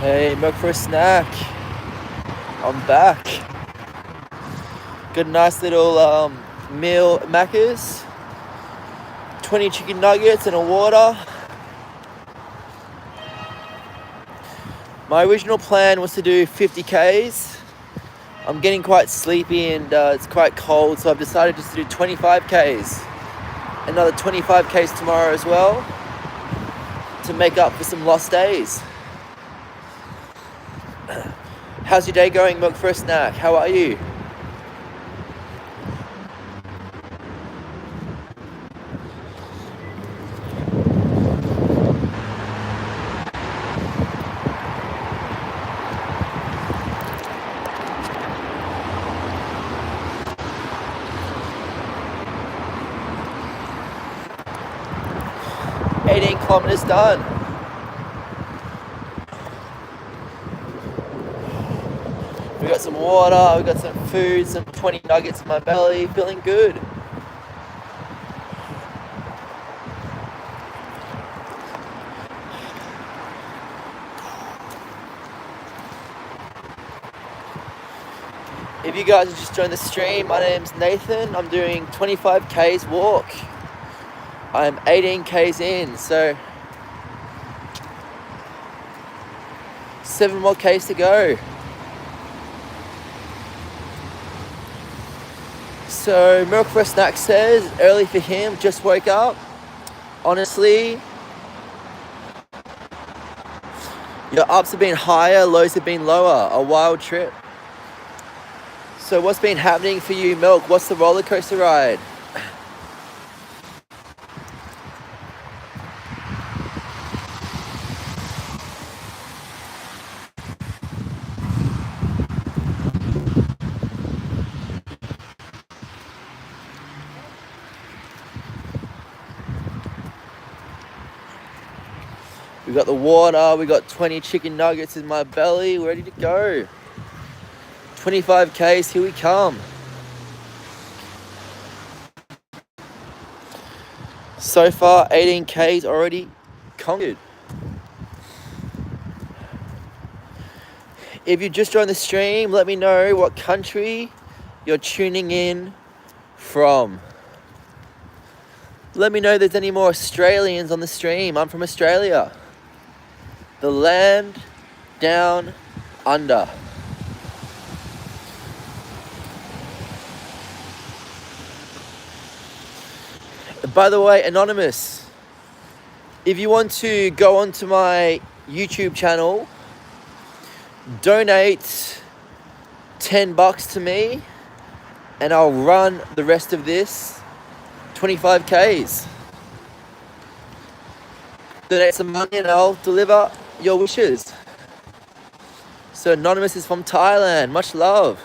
Hey, milk for a snack. I'm back. Got a nice little meal at Macca's. 20 chicken nuggets and a water. My original plan was to do 50 Ks. I'm getting quite sleepy and it's quite cold, so I've decided just to do 25 Ks. Another 25 Ks tomorrow as well to make up for some lost days. How's your day going, milk for a snack? How are you? "18 kilometers done." We got some water, we got some food, some 20 nuggets in my belly, feeling good. If you guys have just joined the stream, my name's Nathan. I'm doing 25 Ks walk. I'm 18 Ks in, so 7 more Ks to go. So Milk for a Snack says, early for him, just woke up. Honestly, your ups have been higher, lows have been lower. A wild trip. So what's been happening for you, Milk? What's the roller coaster ride? We got the water, we got 20 chicken nuggets in my belly, we're ready to go. 25 Ks, here we come. So far, 18 Ks already conquered. If you just joined the stream, let me know what country you're tuning in from. Let me know if there's any more Australians on the stream. I'm from Australia. The land down under. By the way, Anonymous, if you want to go onto my YouTube channel, donate $10 to me and I'll run the rest of this 25 Ks. Donate some money and I'll deliver your wishes. So Anonymous is from Thailand. Much love.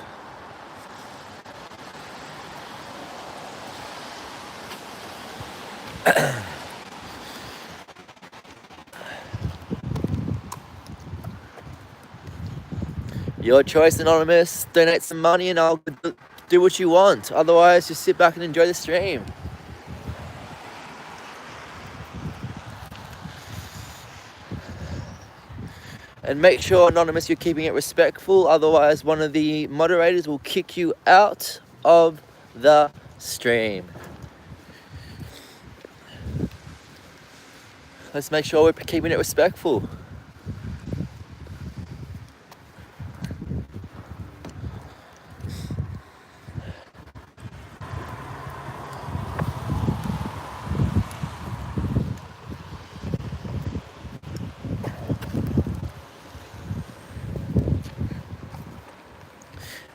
Your choice, Anonymous. Donate some money and I'll do what you want. Otherwise, just sit back and enjoy the stream. And make sure, Anonymous, you're keeping it respectful. Otherwise, one of the moderators will kick you out of the stream. Let's make sure we're keeping it respectful.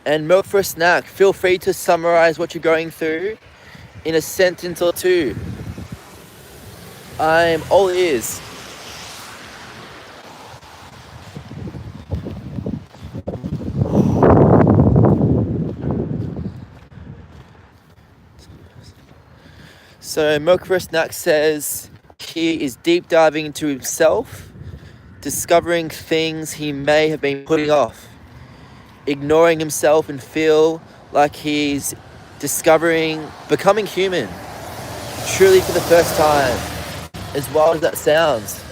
And Milk for a Snack, feel free to summarize what you're going through in a sentence or two. I'm all ears. So Milk for a Snack says he is deep diving into himself, discovering things he may have been putting off, ignoring himself, and feel like he's becoming human, truly for the first time, as wild as that sounds.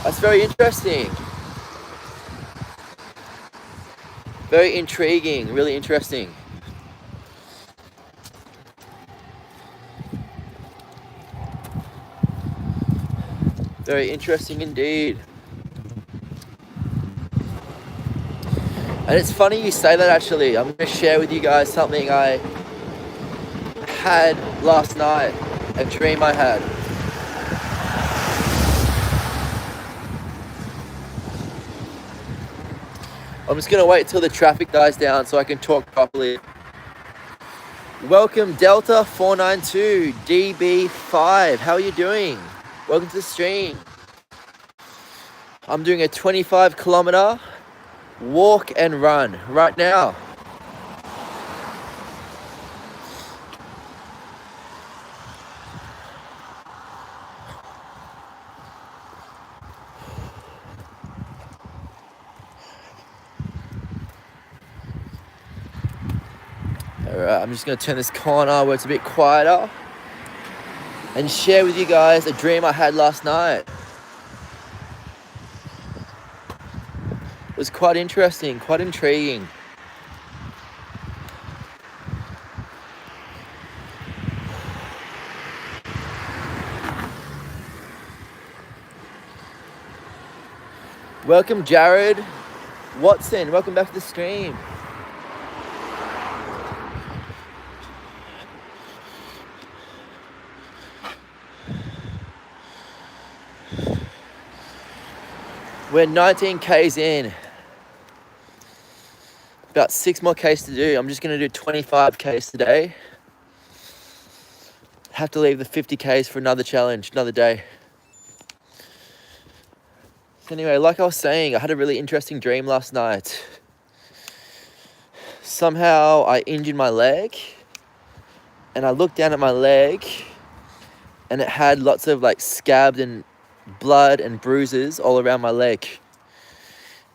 That's very interesting. Very intriguing, really interesting. Very interesting indeed. And it's funny you say that actually. I'm going to share with you guys something I had last night, a dream I had. I'm just going to wait till the traffic dies down so I can talk properly. Welcome Delta 492 DB5. How are you doing? Welcome to the stream. I'm doing a 25-kilometer walk and run right now. Alright, I'm just going to turn this corner where it's a bit quieter and share with you guys a dream I had last night. It was quite interesting, quite intriguing. Welcome Jared Watson, welcome back to the stream. We're 19 Ks in. About 6 more Ks to do. I'm just going to do 25 Ks today. Have to leave the 50 Ks for another challenge, another day. So anyway, like I was saying, I had a really interesting dream last night. Somehow I injured my leg and I looked down at my leg and it had lots of like scabbed and blood and bruises all around my leg.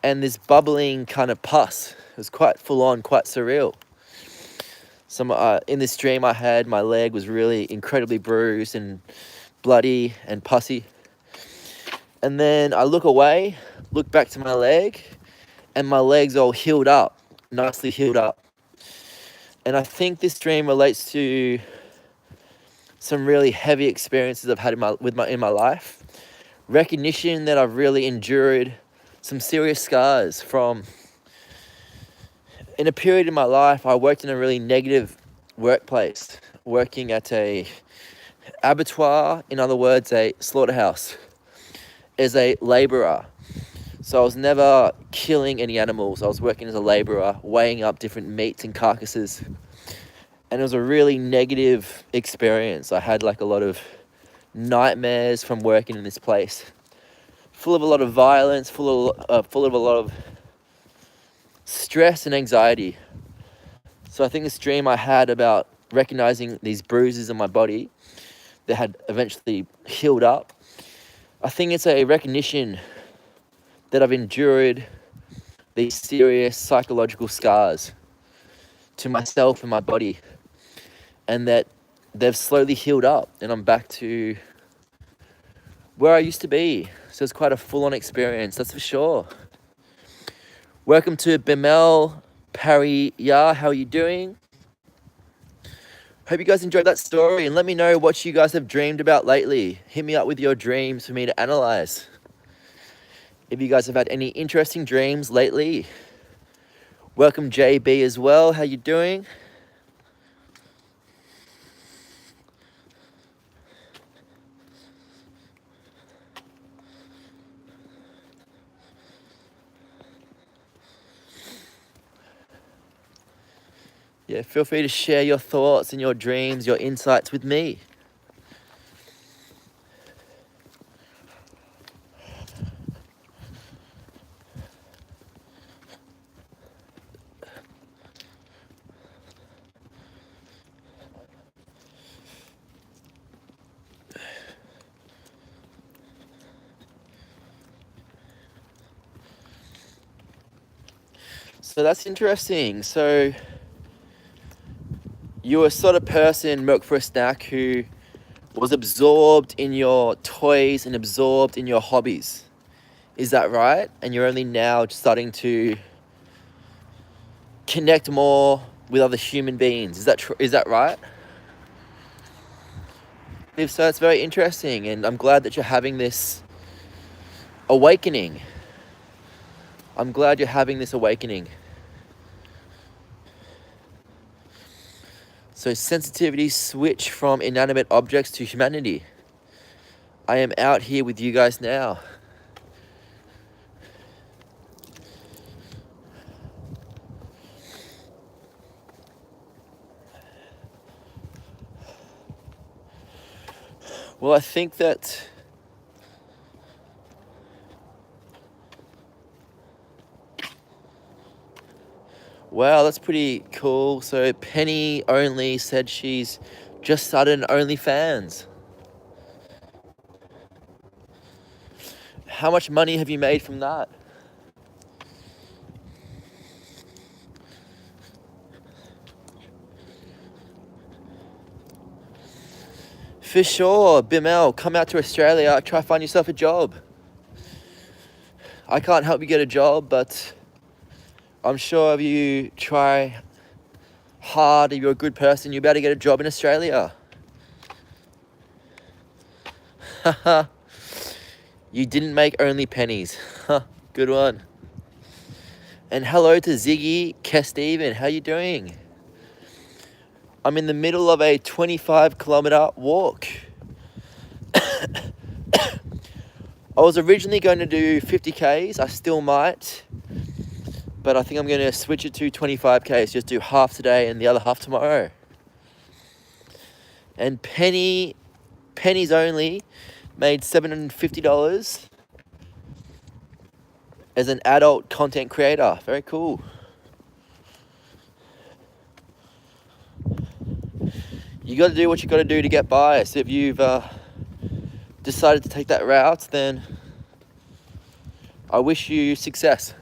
And this bubbling kind of pus. It was quite full on, quite surreal. In this dream I had, my leg was really incredibly bruised and bloody and pussy. And then I look away, look back to my leg, and my leg's all healed up, nicely healed up. And I think this dream relates to some really heavy experiences I've had in my life. Recognition that I've really endured some serious scars from. In a period in my life, I worked in a really negative workplace, working at a abattoir, in other words, a slaughterhouse, as a labourer. So I was never killing any animals. I was working as a labourer, weighing up different meats and carcasses. And it was a really negative experience. I had like a lot of nightmares from working in this place. Full of a lot of violence, full of a lot of stress and anxiety. So I think this dream I had about recognizing these bruises in my body that had eventually healed up, I think it's a recognition that I've endured these serious psychological scars to myself and my body, and that they've slowly healed up and I'm back to where I used to be. So it's quite a full-on experience, that's for sure. Welcome to Bimel Pariyah. How are you doing? Hope you guys enjoyed that story, and let me know what you guys have dreamed about lately. Hit me up with your dreams for me to analyze. If you guys have had any interesting dreams lately. Welcome JB as well. How you doing? Yeah, feel free to share your thoughts and your dreams, your insights with me. So that's interesting. So you're a sort of person, Milk for a Snack, who was absorbed in your toys and absorbed in your hobbies. Is that right? And you're only now starting to connect more with other human beings. Is that right? If so, it's very interesting, and I'm glad that you're having this awakening. I'm glad you're having this awakening. So sensitivity switch from inanimate objects to humanity. I am out here with you guys now. Well, I think that wow, that's pretty cool. So Penny Only said she's just started an OnlyFans. How much money have you made from that? For sure, Bimel, come out to Australia, try find yourself a job. I can't help you get a job, but I'm sure if you try hard, if you're a good person, you'll be able to get a job in Australia. Haha. You didn't make only pennies. Good one. And hello to Ziggy Kesteven. How you doing? I'm in the middle of a 25-kilometer walk. I was originally going to do 50 Ks. I still might. But I think I'm going to switch it to 25 Ks. Just do half today and the other half tomorrow. And Pennies Only made $750 as an adult content creator. Very cool. You got to do what you got to do to get by. So if you've decided to take that route, then I wish you success.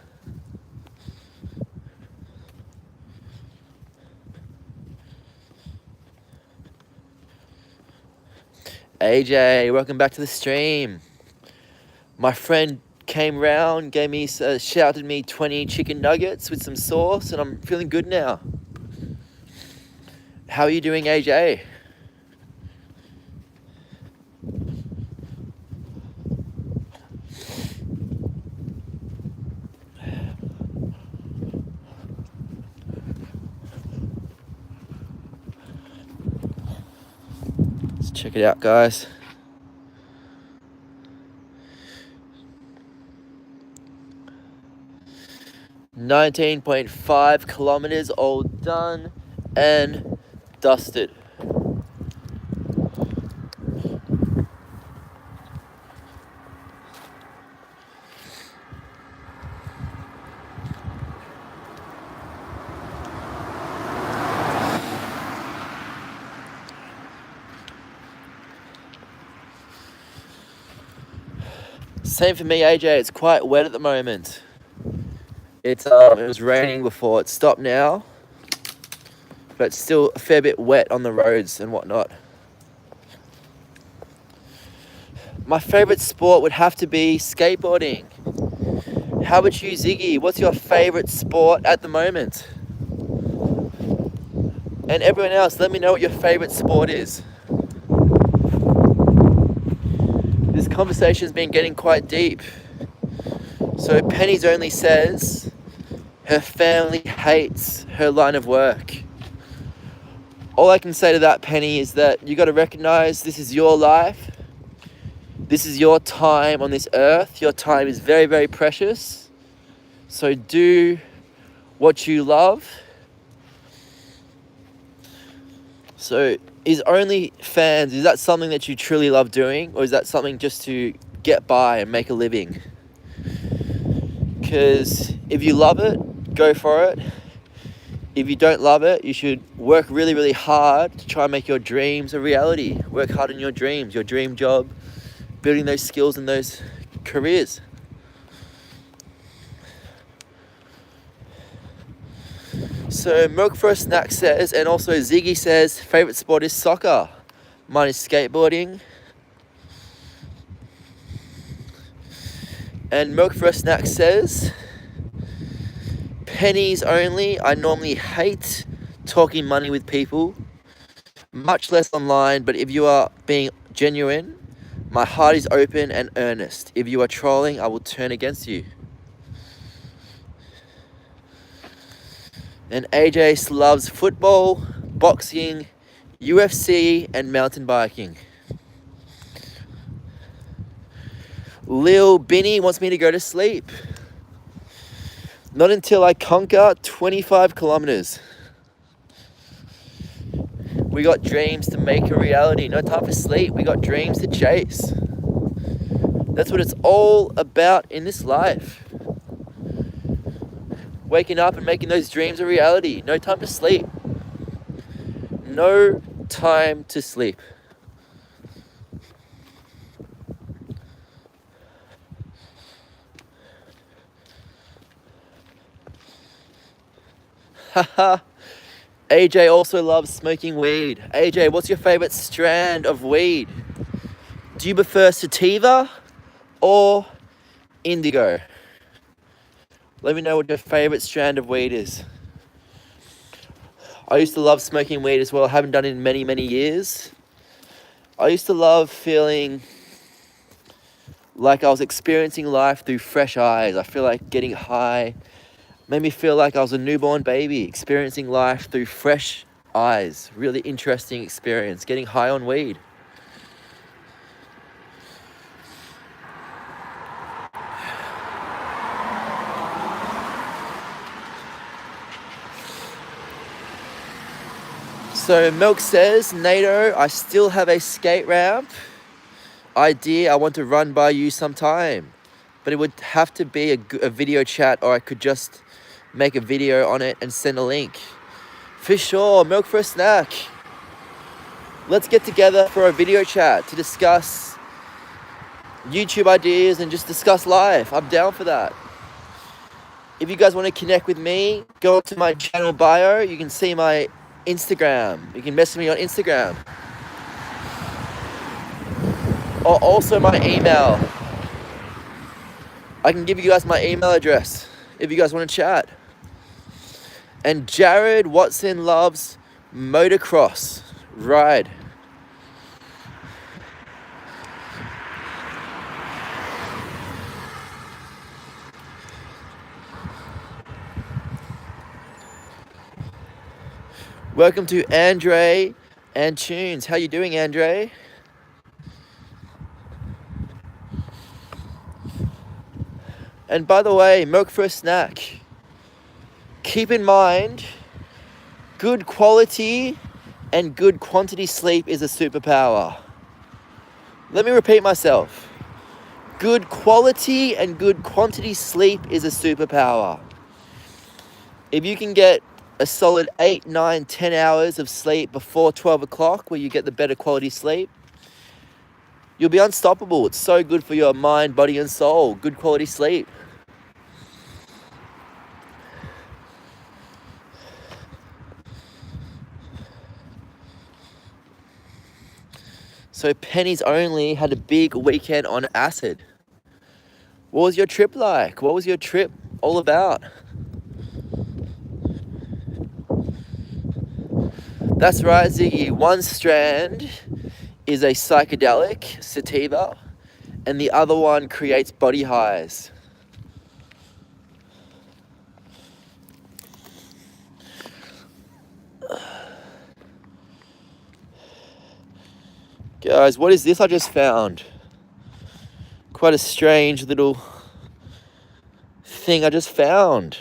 AJ, welcome back to the stream. My friend came round, shouted me 20 chicken nuggets with some sauce, and I'm feeling good now. How are you doing, AJ? Let's check it out, guys. .5 kilometers all done and dusted. Same for me, AJ. It's quite wet at the moment. It was raining before. It stopped now, but it's still a fair bit wet on the roads and whatnot. My favorite sport would have to be skateboarding. How about you, Ziggy? What's your favorite sport at the moment? And everyone else, let me know what your favorite sport is. This conversation's been getting quite deep. So Pennies Only says her family hates her line of work. All I can say to that, Penny, is that you got to recognize this is your life. This is your time on this earth. Your time is very, very precious. So do what you love. So is OnlyFans, is that something that you truly love doing? Or is that something just to get by and make a living? Because if you love it, go for it. If you don't love it, you should work really, really hard to try and make your dreams a reality. Work hard on your dreams, your dream job, building those skills and those careers. So Milk for a Snack says, and also Ziggy says, favorite sport is soccer. Mine is skateboarding. And Milk for a Snack says, pennies only. I normally hate talking money with people, much less online, but if you are being genuine, my heart is open and earnest. If you are trolling, I will turn against you. And AJ loves football, boxing, UFC, and mountain biking. Lil Binny wants me to go to sleep. Not until I conquer 25 kilometers. We got dreams to make a reality. No time for sleep. We got dreams to chase. That's what it's all about in this life. Waking up and making those dreams a reality. No time to sleep. No time to sleep. Haha. AJ also loves smoking weed. AJ, what's your favorite strand of weed? Do you prefer sativa or indigo? Let me know what your favorite strand of weed is. I used to love smoking weed as well. I haven't done it in many, many years. I used to love feeling like I was experiencing life through fresh eyes. I feel like getting high made me feel like I was a newborn baby, experiencing life through fresh eyes. Really interesting experience, getting high on weed. So Milk says, NATO, I still have a skate ramp idea I want to run by you sometime. But it would have to be a video chat, or I could just make a video on it and send a link. For sure, Milk for a Snack. Let's get together for a video chat to discuss YouTube ideas and just discuss life. I'm down for that. If you guys want to connect with me, go to my channel bio. You can see my Instagram. You can message me on Instagram. Or also my email. I can give you guys my email address if you guys want to chat. And Jared Watson loves motocross ride. Welcome to Andre and Tunes. How you doing, Andre? And by the way, Milk for a Snack. Keep in mind, good quality and good quantity sleep is a superpower. Let me repeat myself. Good quality and good quantity sleep is a superpower. If you can get a solid 8, 9, 10 hours of sleep before 12 o'clock where you get the better quality sleep, you'll be unstoppable. It's so good for your mind, body, and soul. Good quality sleep. So Pennies Only had a big weekend on acid. What was your trip like? What was your trip all about? That's right, Ziggy. One strand is a psychedelic, sativa, and the other one creates body highs. Guys, what is this I just found? Quite a strange little thing I just found.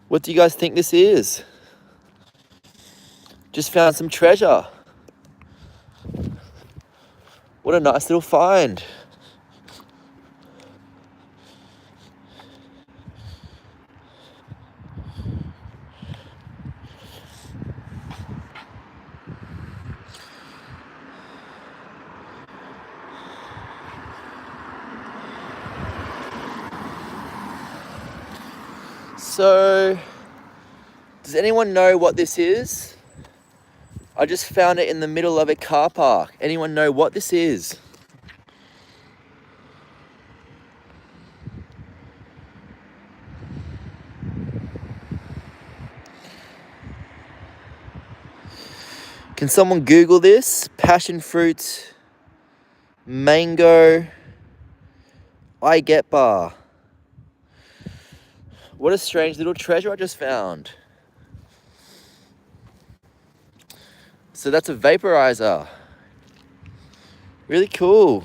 What do you guys think this is? Just found some treasure. What a nice little find. So, does anyone know what this is? I just found it in the middle of a car park. Anyone know what this is? Can someone Google this? Passion fruit, mango, I get bar. What a strange little treasure I just found. So that's a vaporizer. Really cool.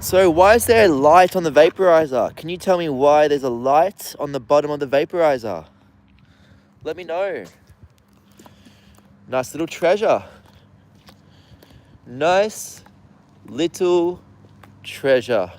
So why is there a light on the vaporizer? Can you tell me why there's a light on the bottom of the vaporizer? Let me know. Nice little treasure. Nice little treasure.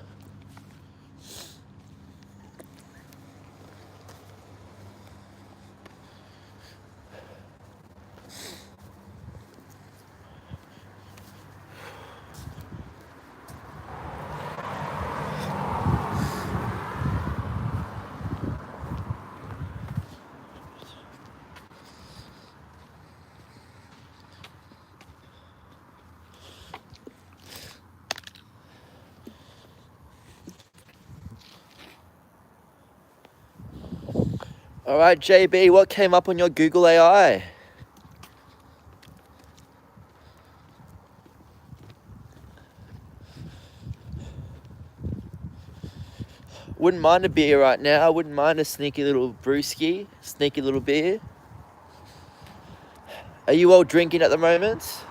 All right, JB, what came up on your Google AI? Wouldn't mind a beer right now. I wouldn't mind a sneaky little brewski, sneaky little beer. Are you all drinking at the moment?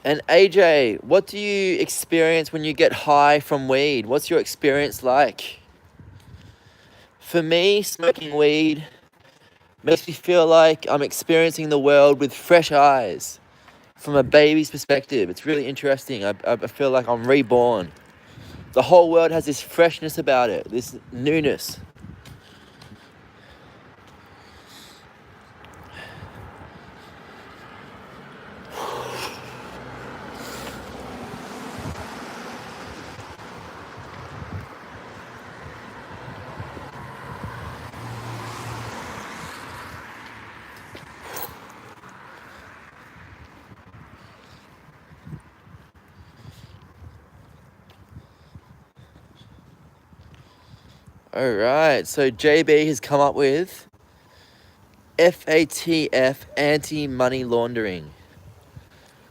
And AJ, what do you experience when you get high from weed? What's your experience like? For me, smoking weed makes me feel like I'm experiencing the world with fresh eyes from a baby's perspective. It's really interesting. I feel like I'm reborn. The whole world has this freshness about it, this newness. All right, so JB has come up with FATF, anti-money laundering.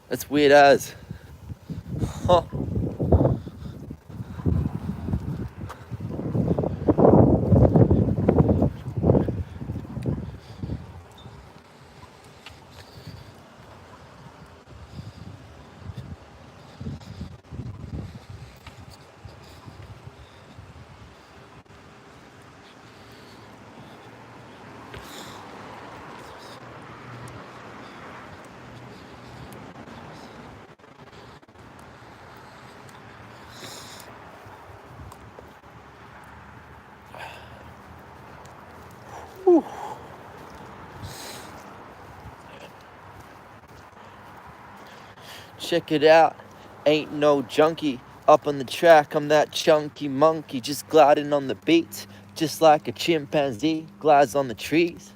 That's weird as. Huh. Whew. Check it out, ain't no junkie up on the track. I'm that chunky monkey just gliding on the beat, just like a chimpanzee glides on the trees.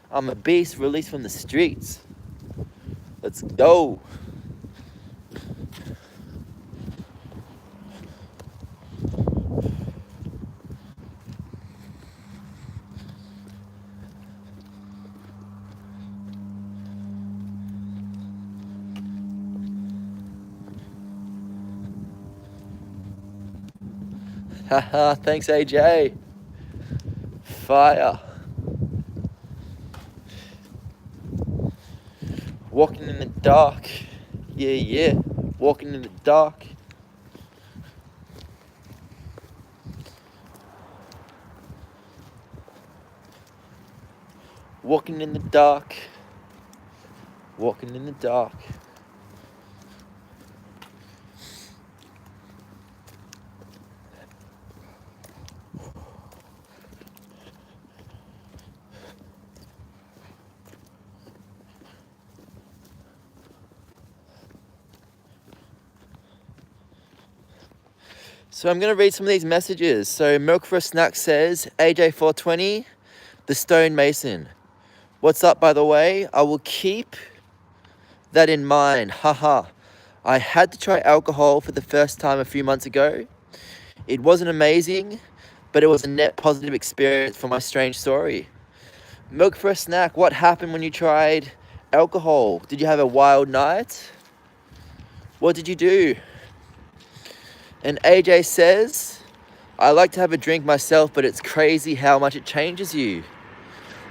I'm a beast released from the streets. Let's go. Haha, thanks AJ. Fire. Walking in the dark. Yeah. Walking in the dark. Walking in the dark. Walking in the dark. So I'm going to read some of these messages. So Milk for a Snack says, AJ420, the stonemason. What's up, by the way? I will keep that in mind. Haha. I had to try alcohol for the first time a few months ago. It wasn't amazing, but it was a net positive experience for my strange story. Milk for a Snack, what happened when you tried alcohol? Did you have a wild night? What did you do? And AJ says, I like to have a drink myself, but it's crazy how much it changes you.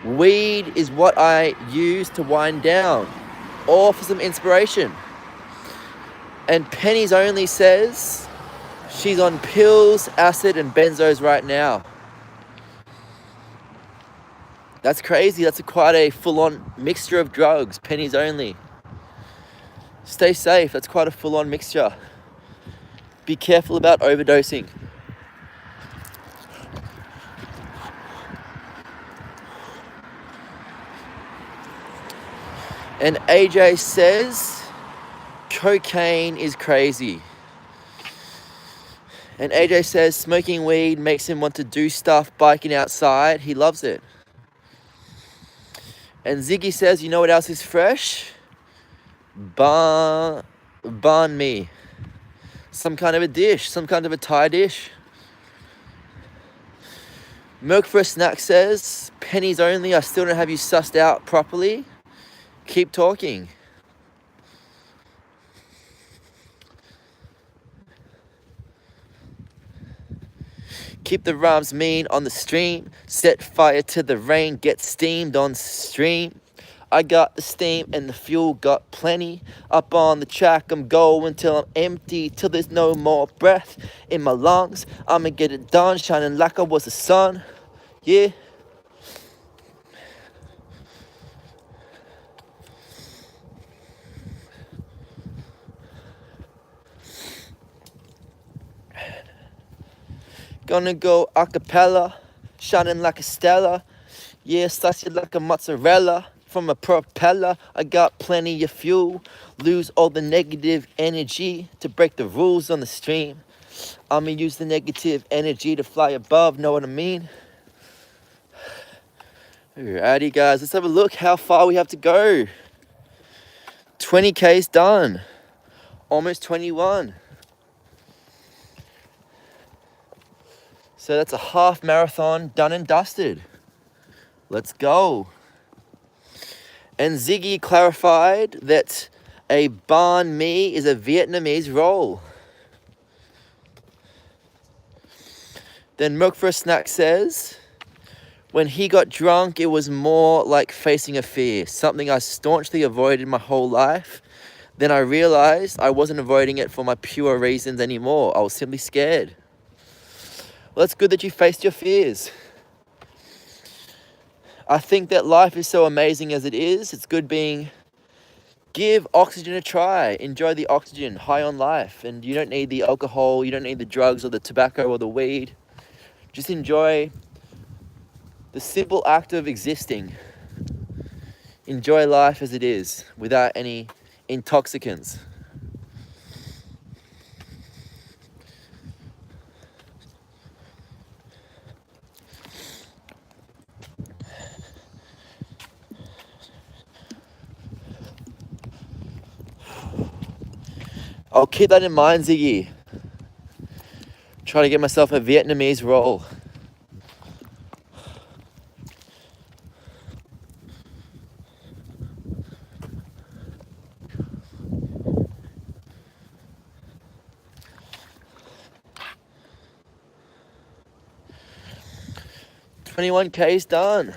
Weed is what I use to wind down, or for some inspiration. And Pennies Only says, she's on pills, acid, and benzos right now. That's crazy. That's quite a full-on mixture of drugs. Pennies Only. Stay safe. That's quite a full-on mixture. Be careful about overdosing. And AJ says, cocaine is crazy. And AJ says, smoking weed makes him want to do stuff, biking outside. He loves it. And Ziggy says, you know what else is fresh? Banh mi. Some kind of a dish, some kind of a Thai dish. Milk for a Snack says, Pennies Only, I still don't have you sussed out properly. Keep talking. Keep the rhymes mean on the stream. Set fire to the rain, get steamed on stream. I got the steam and the fuel, got plenty. Up on the track, I'm going till I'm empty, till there's no more breath in my lungs. I'ma get it done, shining like I was the sun. Yeah. Gonna go a cappella, shining like a stella. Yeah, slice it like a mozzarella. From a propeller, I got plenty of fuel. Lose all the negative energy to break the rules on the stream. I'ma use the negative energy to fly above, know what I mean? Alrighty guys, let's have a look how far we have to go. 20K's done. Almost 21. So that's a half marathon done and dusted. Let's go. And Ziggy clarified that a banh mi is a Vietnamese roll. Then Milk for a Snack says, when he got drunk, it was more like facing a fear, something I staunchly avoided my whole life. Then I realized I wasn't avoiding it for my pure reasons anymore. I was simply scared. Well, it's good that you faced your fears. I think that life is so amazing as it is. It's good give oxygen a try. Enjoy the oxygen, high on life. And you don't need the alcohol, you don't need the drugs or the tobacco or the weed. Just enjoy the simple act of existing. Enjoy life as it is, without any intoxicants. I'll keep that in mind, Ziggy. Try to get myself a Vietnamese roll. $21K's done.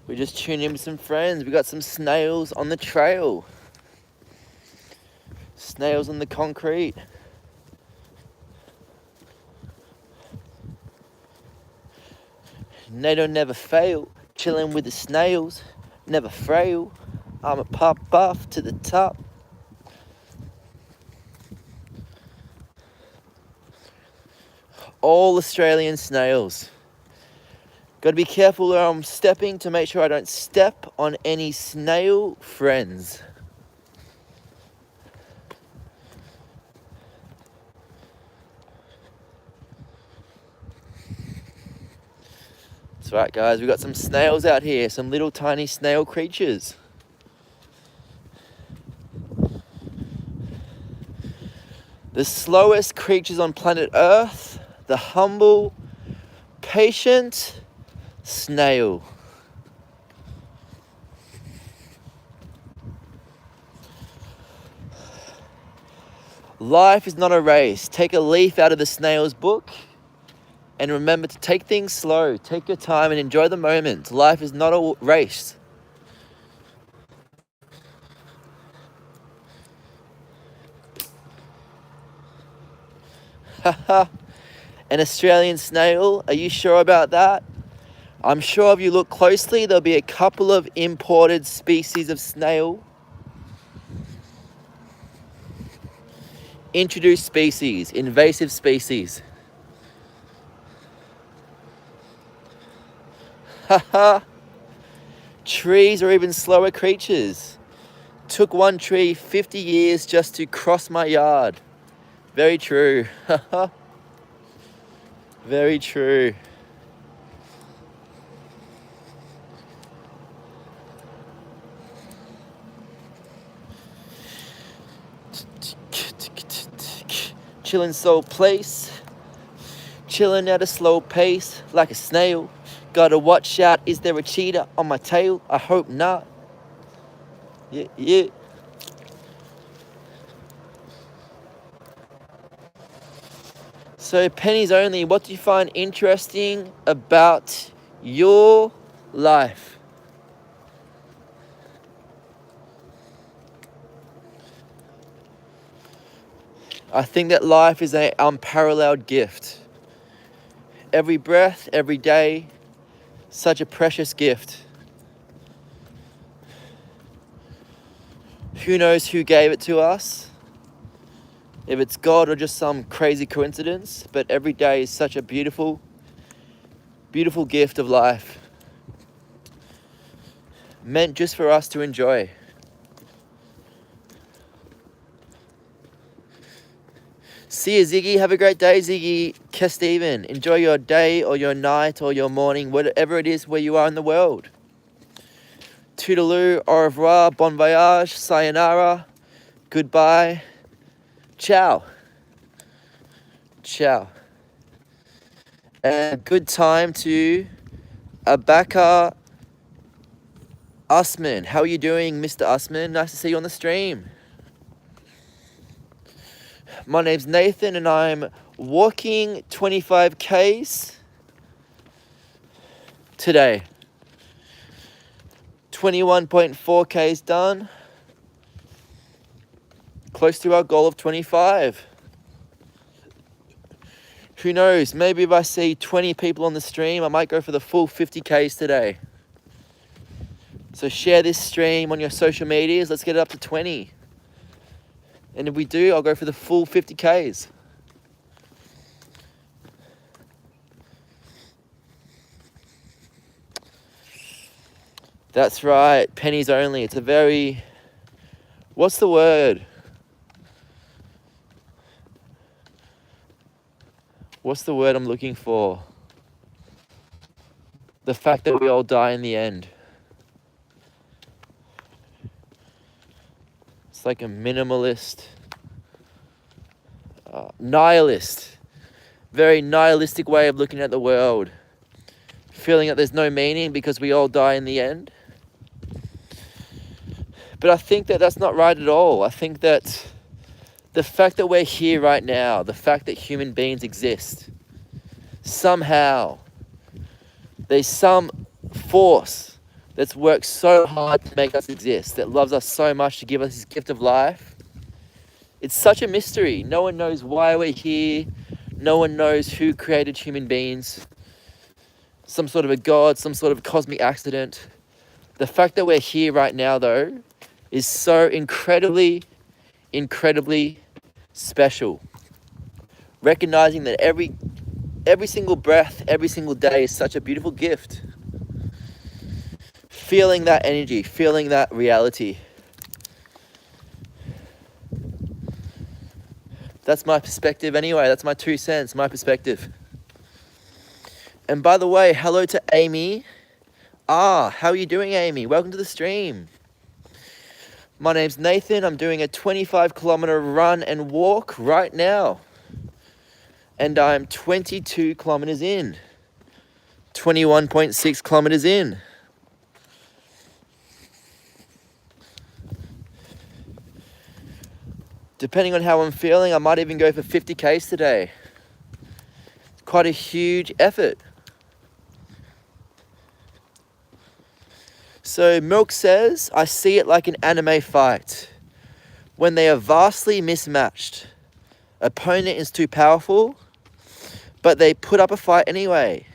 We just tuned in with some friends. We got some snails on the trail. Snails on the concrete. NATO never fail. Chilling with the snails. Never frail. I'm a pop off to the top. All Australian snails. Got to be careful where I'm stepping to make sure I don't step on any snail friends. That's right, guys. We've got some snails out here, some little tiny snail creatures. The slowest creatures on planet Earth, the humble, patient snail. Life is not a race. Take a leaf out of the snail's book and remember to take things slow. Take your time and enjoy the moment. Life is not a race. Haha. An Australian snail? Are you sure about that? I'm sure if you look closely, there'll be a couple of imported species of snail. Introduced species, invasive species. Haha. Trees are even slower creatures. Took one tree 50 years just to cross my yard. Very true. Haha. Very true. Chillin' soul place. Chillin' at a slow pace like a snail. Gotta watch out, is there a cheetah on my tail? I hope not. Yeah. So pennies only, what do you find interesting about your life? I think that life is an unparalleled gift. Every breath, every day, such a precious gift. Who knows who gave it to us? If it's God or just some crazy coincidence, but every day is such a beautiful, beautiful gift of life. Meant just for us to enjoy. See you, Ziggy. Have a great day, Ziggy. Steven. Enjoy your day or your night or your morning, whatever it is where you are in the world. Toodaloo, au revoir, bon voyage, sayonara, goodbye, ciao. Ciao. And good time to Abaka Usman. How are you doing, Mr. Usman? Nice to see you on the stream. My name's Nathan and I'm walking 25Ks today. 21.4Ks done. Close to our goal of 25. Who knows, maybe if I see 20 people on the stream, I might go for the full 50Ks today. So share this stream on your social medias. Let's get it up to 20. And if we do, I'll go for the full 50Ks. That's right, pennies only. It's a very, what's the word? What's the word I'm looking for? The fact that we all die in the end. It's like a minimalist, nihilist, very nihilistic way of looking at the world. Feeling that there's no meaning because we all die in the end. But I think that that's not right at all. I think that the fact that we're here right now, the fact that human beings exist, somehow there's some force that's worked so hard to make us exist, that loves us so much to give us his gift of life. It's such a mystery. No one knows why we're here. No one knows who created human beings. Some sort of a god, some sort of cosmic accident. The fact that we're here right now, though, is so incredibly, incredibly special. Recognizing that every single breath, every single day is such a beautiful gift. Feeling that energy, feeling that reality. That's my perspective anyway. That's my 2 cents, my perspective. And by the way, hello to Amy. How are you doing, Amy? Welcome to the stream. My name's Nathan. I'm doing a 25-kilometer run and walk right now. And I'm 22 kilometers in. 21.6 kilometers in. Depending on how I'm feeling, I might even go for 50 Ks today. Quite a huge effort. So Milk says, I see it like an anime fight. When they are vastly mismatched. Opponent is too powerful, but they put up a fight anyway.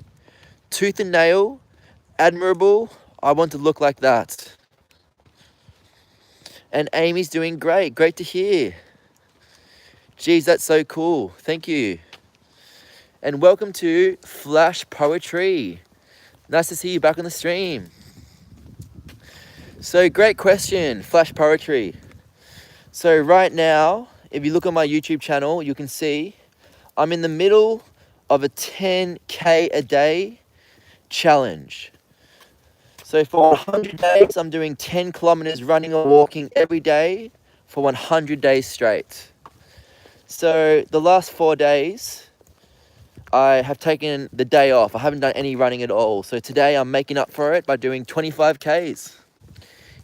Tooth and nail, admirable, I want to look like that. And Amy's doing great, great to hear. Geez, that's so cool, thank you. And welcome to Flash Poetry. Nice to see you back on the stream. So great question, Flash Poetry. So right now, if you look on my YouTube channel, you can see I'm in the middle of a 10K a day challenge. So for 100 days, I'm doing 10 kilometers running or walking every day for 100 days straight. So the last 4 days, I have taken the day off. I haven't done any running at all. So today I'm making up for it by doing 25 Ks.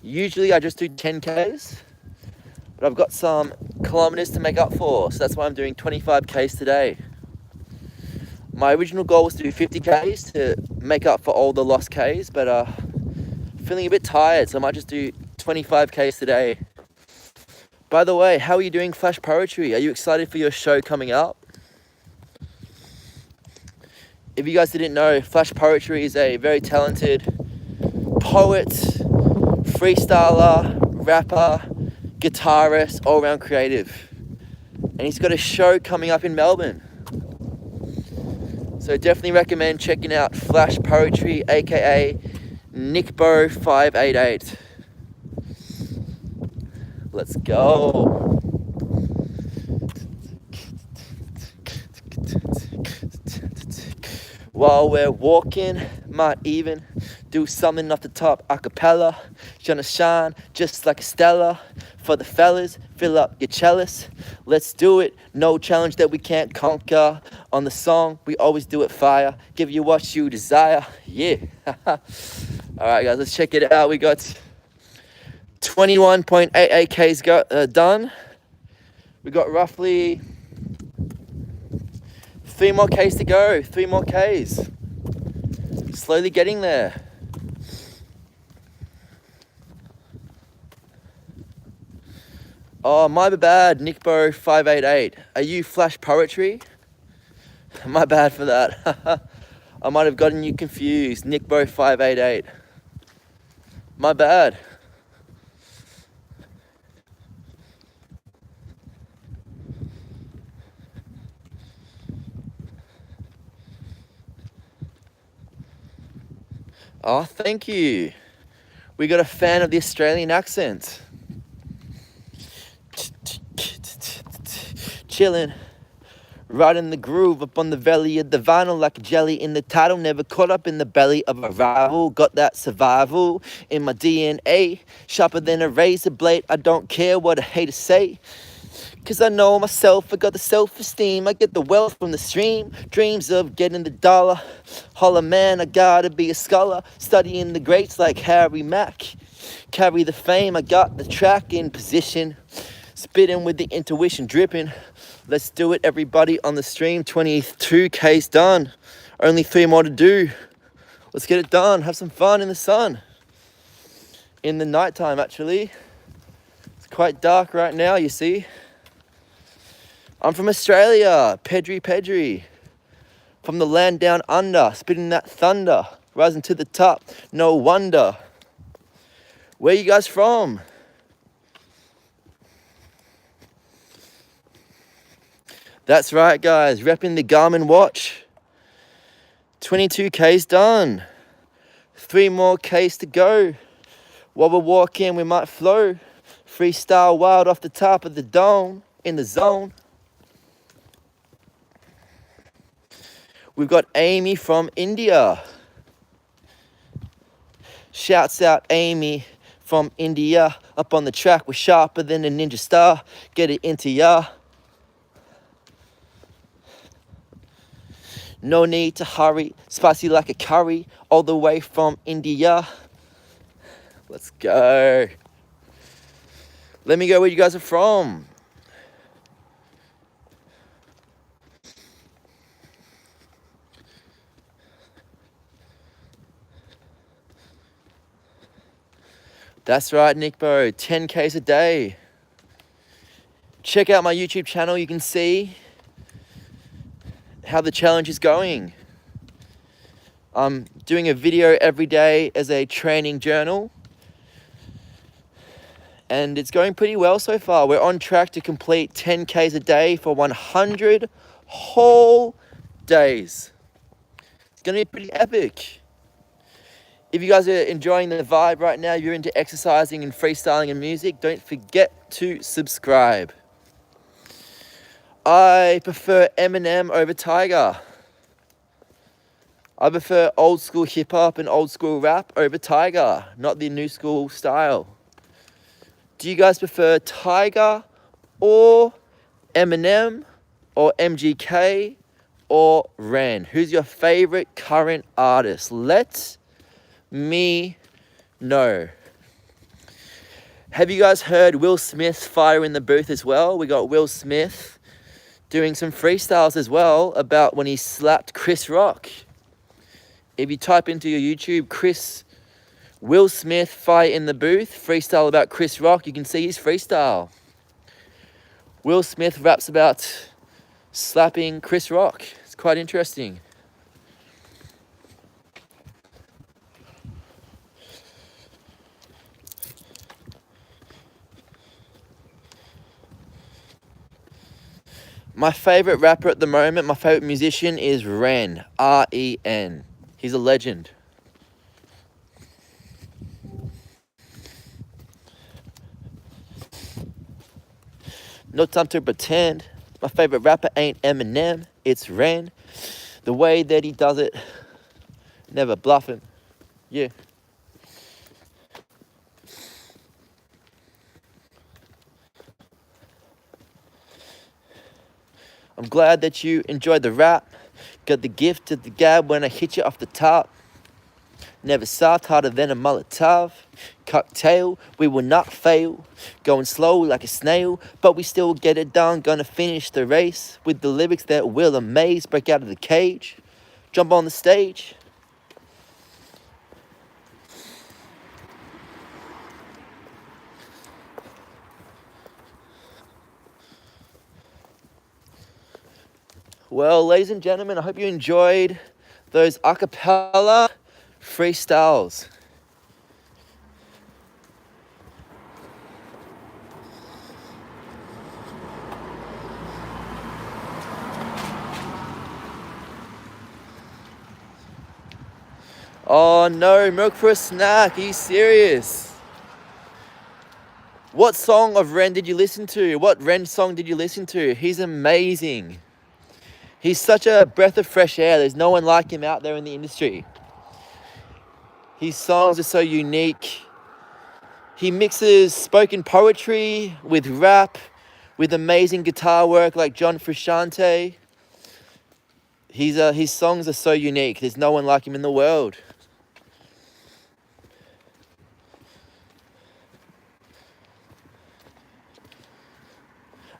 Usually I just do 10 Ks, but I've got some kilometers to make up for. So that's why I'm doing 25 Ks today. My original goal was to do 50 Ks to make up for all the lost Ks, but feeling a bit tired, so I might just do 25 Ks today. By the way, how are you doing, Flash Poetry? Are you excited for your show coming up? If you guys didn't know, Flash Poetry is a very talented poet, freestyler, rapper, guitarist, all-round creative. And he's got a show coming up in Melbourne. So definitely recommend checking out Flash Poetry, aka Nickbo588. Let's go. While we're walking, might even do something off the top a cappella. Trying to shine just like a Stella. For the fellas, fill up your chalice. Let's do it. No challenge that we can't conquer. On the song, we always do it fire. Give you what you desire. Yeah. Alright guys, let's check it out. We got 21.88 Ks done. We got roughly 3 more Ks to go. 3 more Ks. Slowly getting there. Oh, my bad, Nickbo588. Are you Flash Poetry? My bad for that. I might have gotten you confused. Nickbo588. My bad. Oh, thank you. We got a fan of the Australian accent. Chillin', right in the groove, up on the belly of the vinyl like a jelly in the title. Never caught up in the belly of a rival. Got that survival in my DNA. Sharper than a razor blade. I don't care what a hater say. Cause I know myself, I got the self-esteem. I get the wealth from the stream. Dreams of getting the dollar. Holla man, I gotta be a scholar. Studying the greats like Harry Mack. Carry the fame, I got the track in position. Spitting with the intuition dripping. Let's do it, everybody on the stream. 22 Ks done. Only 3 more to do. Let's get it done. Have some fun in the sun. in the nighttime actually. It's quite dark right now, you see. I'm from Australia, Pedri. From the land down under, spitting that thunder, rising to the top, no wonder. Where you guys from? That's right, guys, repping the Garmin watch. 22K's done. 3 more K's to go. While we're walking, we might flow. Freestyle wild off the top of the dome, in the zone. We've got Amy from India. Shouts out Amy from India. Up on the track, we're sharper than a ninja star. Get it into ya. No need to hurry, spicy like a curry, all the way from India. Let's go. Let me go where you guys are from. That's right, Nick Bo, 10Ks a day. Check out my YouTube channel, you can see how the challenge is going. I'm doing a video every day as a training journal, and it's going pretty well so far. We're on track to complete 10Ks a day for 100 whole days. It's gonna be pretty epic. If you guys are enjoying the vibe right now, you're into exercising and freestyling and music, don't forget to subscribe. I prefer Eminem over Tiger. I prefer old school hip hop and old school rap over Tiger, not the new school style. Do you guys prefer Tiger or Eminem or MGK or Ren? Who's your favorite current artist? Let me know. Have you guys heard Will Smith's Fire in the Booth as well? We got Will Smith doing some freestyles as well about when he slapped Chris Rock. If you type into your YouTube, Will Smith Fire in the Booth, freestyle about Chris Rock, you can see his freestyle. Will Smith raps about slapping Chris Rock. It's quite interesting. My favorite rapper at the moment, my favorite musician is Ren, R-E-N. He's a legend. No time to pretend. My favorite rapper ain't Eminem, it's Ren. The way that he does it, never bluffing. Yeah. I'm glad that you enjoyed the rap. Got the gift of the gab when I hit you off the top. Never soft, harder than a Molotov. Cocktail, we will not fail. Going slow like a snail, but we still get it done. Gonna finish the race with the lyrics that will amaze. Break out of the cage, jump on the stage. Well, ladies and gentlemen, I hope you enjoyed those a cappella freestyles. Oh no, milk for a snack, are you serious? What song of Ren did you listen to? What Ren song did you listen to? He's amazing. He's such a breath of fresh air. There's no one like him out there in the industry. His songs are so unique. He mixes spoken poetry with rap, with amazing guitar work like John Frusciante. His songs are so unique. There's no one like him in the world.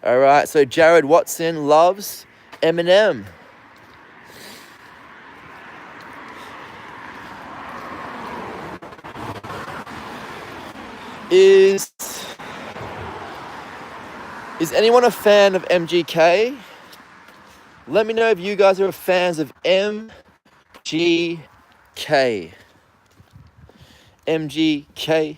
All right, so Jared Watson loves Eminem. Is anyone a fan of MGK? Let me know if you guys are fans of MGK. MGK.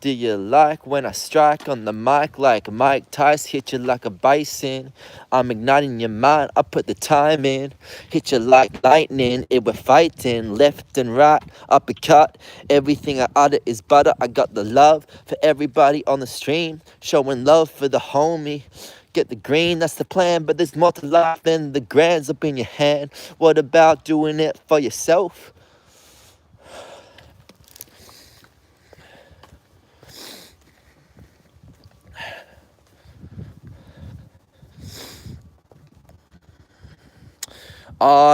Do you like when I strike on the mic like Mike Tyson? Hit you like a bison. I'm igniting your mind. I put the time in. Hit you like lightning. It we're fighting left and right. Uppercut. Everything I utter is butter. I got the love for everybody on the stream. Showing love for the homie. Get the green, that's the plan. But there's more to life than the grands up in your hand. What about doing it for yourself?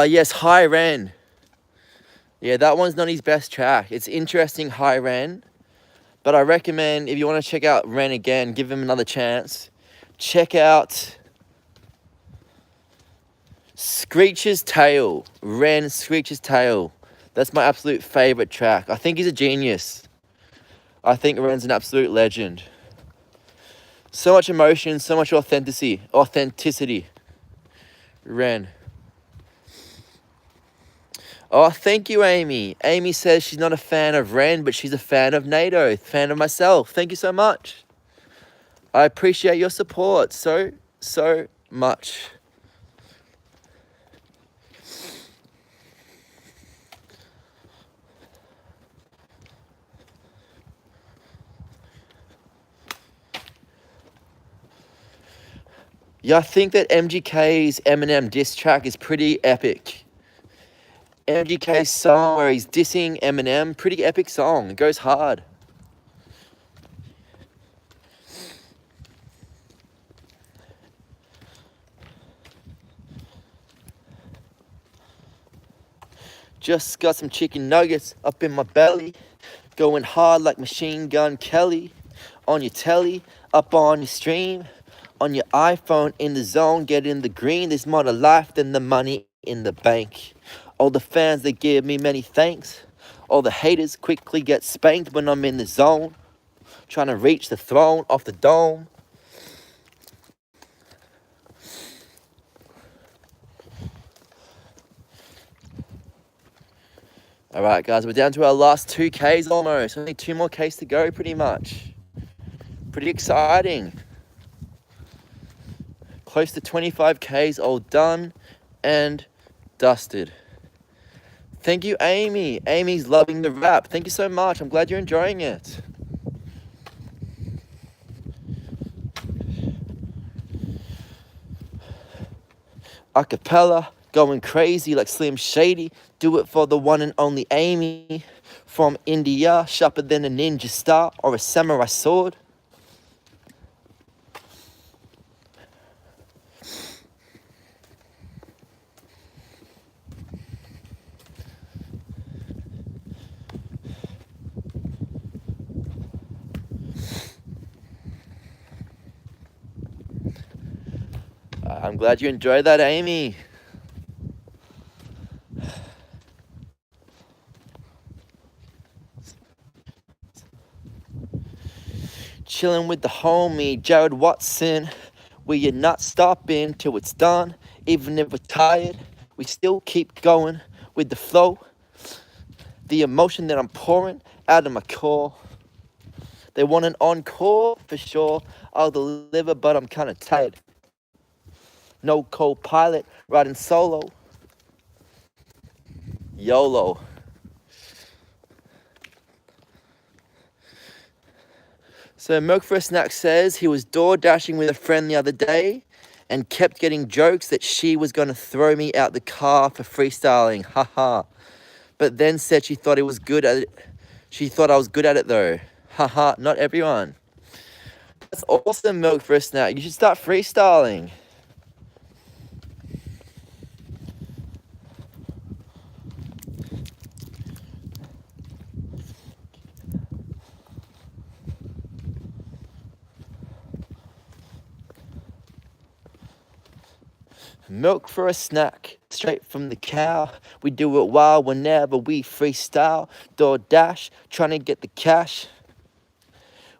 Yes, High Ren. Yeah, that one's not his best track. It's interesting, High Ren. But I recommend, if you want to check out Ren again, give him another chance. Check out Screech's Tail. Ren Screech's Tail. That's my absolute favorite track. I think he's a genius. I think Ren's an absolute legend. So much emotion, so much authenticity. Ren. Oh, thank you, Amy. Amy says she's not a fan of Ren, but she's a fan of NATO, fan of myself. Thank you so much. I appreciate your support so much. Yeah, I think that MGK's Eminem diss track is pretty epic. MGK's song where he's dissing Eminem, pretty epic song. It goes hard. Just got some chicken nuggets up in my belly. Going hard like Machine Gun Kelly. On your telly, up on your stream. On your iPhone, in the zone, get in the green. There's more to life than the money in the bank. All the fans, they give me many thanks. All the haters quickly get spanked when I'm in the zone. Trying to reach the throne off the dome. Alright guys, we're down to our last 2Ks almost. Only 2 more Ks to go pretty much. Pretty exciting. Close to 25 Ks all done and dusted. Thank you, Amy. Amy's loving the rap. Thank you so much. I'm glad you're enjoying it. Acapella, going crazy like Slim Shady. Do it for the one and only Amy. From India, sharper than a ninja star or a samurai sword. I'm glad you enjoyed that, Amy. Chilling with the homie Jared Watson. Where you're not stopping till it's done. Even if we're tired, we still keep going with the flow. The emotion that I'm pouring out of my core. They want an encore for sure. I'll deliver, but I'm kind of tired. No co-pilot, riding solo. YOLO. So Milk for a Snack says he was door dashing with a friend the other day and kept getting jokes that she was going to throw me out the car for freestyling. Haha. But then said she thought it was good at it. She thought I was good at it though. Haha, not everyone. That's awesome, Milk for a Snack. You should start freestyling. Milk for a snack, straight from the cow. We do it wild whenever we freestyle. DoorDash, trying to get the cash.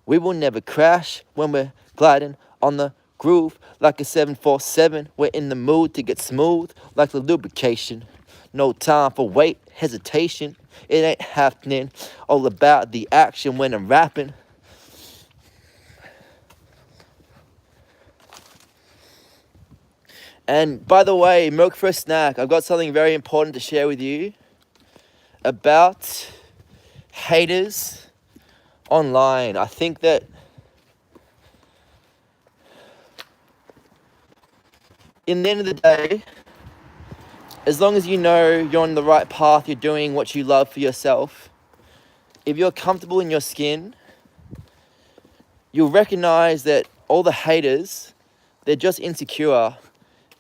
We will never crash when we're gliding on the groove. Like a 747, we're in the mood to get smooth. Like the lubrication, no time for wait, hesitation. It ain't happening, all about the action when I'm rapping. And by the way, milk for a snack, I've got something very important to share with you about haters online. I think that in the end of the day, as long as you know you're on the right path, you're doing what you love for yourself, if you're comfortable in your skin, you'll recognize that all the haters, they're just insecure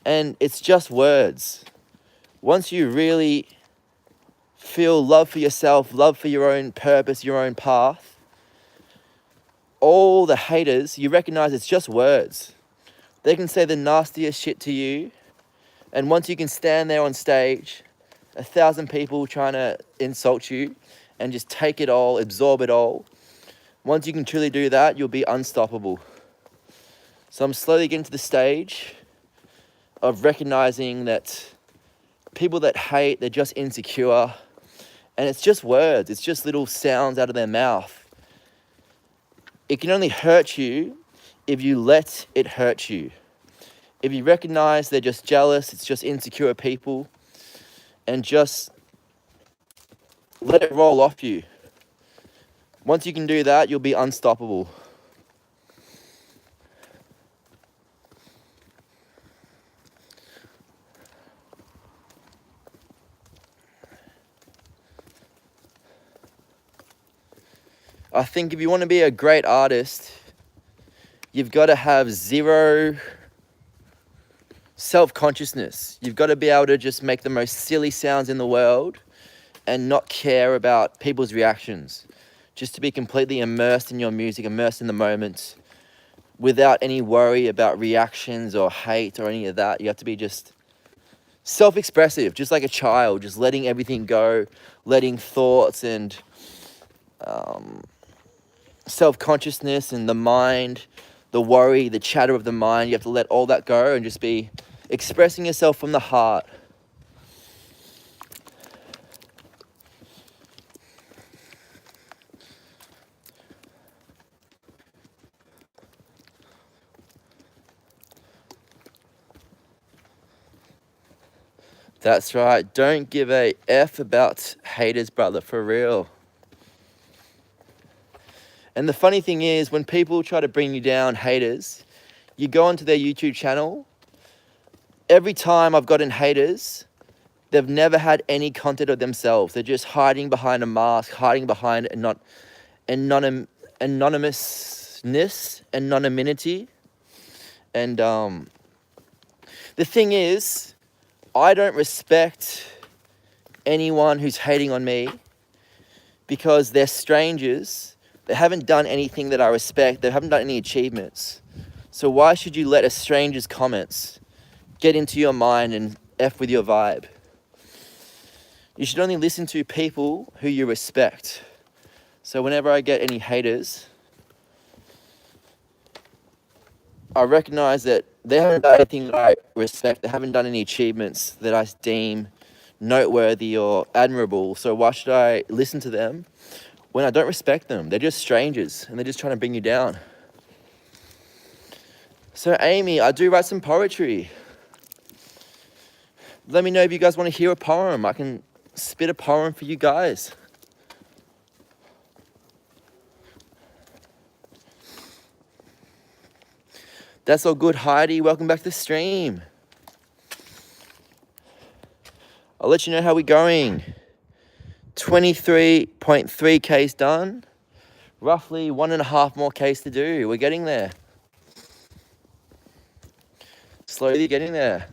and it's just words. Once you really feel love for yourself, love for your own purpose, your own path, all the haters, you recognize it's just words. They can say the nastiest shit to you, and once you can stand there on stage, 1,000 people trying to insult you and just take it all, absorb it all, once you can truly do that, you'll be unstoppable. So I'm slowly getting to the stage of recognizing that people that hate, they're just insecure, and it's just words, it's just little sounds out of their mouth. It can only hurt you if you let it hurt you. If you recognize they're just jealous, it's just insecure people, and just let it roll off you. Once you can do that, you'll be unstoppable. I think if you want to be a great artist, you've got to have zero self-consciousness. You've got to be able to just make the most silly sounds in the world and not care about people's reactions. Just to be completely immersed in your music, immersed in the moment, without any worry about reactions or hate or any of that. You have to be just self-expressive, just like a child, just letting everything go, letting thoughts and self-consciousness and the mind, the worry, the chatter of the mind, you have to let all that go and just be expressing yourself from the heart. That's right. Don't give a F about haters, brother, for real. And the funny thing is, when people try to bring you down, haters, you go onto their YouTube channel. Every time I've gotten haters, they've never had any content of themselves. They're just hiding behind a mask, hiding behind anonymous, anonymousness, anonymity. And the thing is, I don't respect anyone who's hating on me because they're strangers. They haven't done anything that I respect. They haven't done any achievements. So why should you let a stranger's comments get into your mind and F with your vibe? You should only listen to people who you respect. So whenever I get any haters, I recognize that they haven't done anything that I respect. They haven't done any achievements that I deem noteworthy or admirable. So why should I listen to them when I don't respect them? They're just strangers and they're just trying to bring you down. So Amy, I do write some poetry. Let me know if you guys want to hear a poem. I can spit a poem for you guys. That's all good, Heidi. Welcome back to the stream. I'll let you know how we're going. 23.3 Ks done. Roughly 1.5 more Ks to do. We're getting there. Slowly getting there.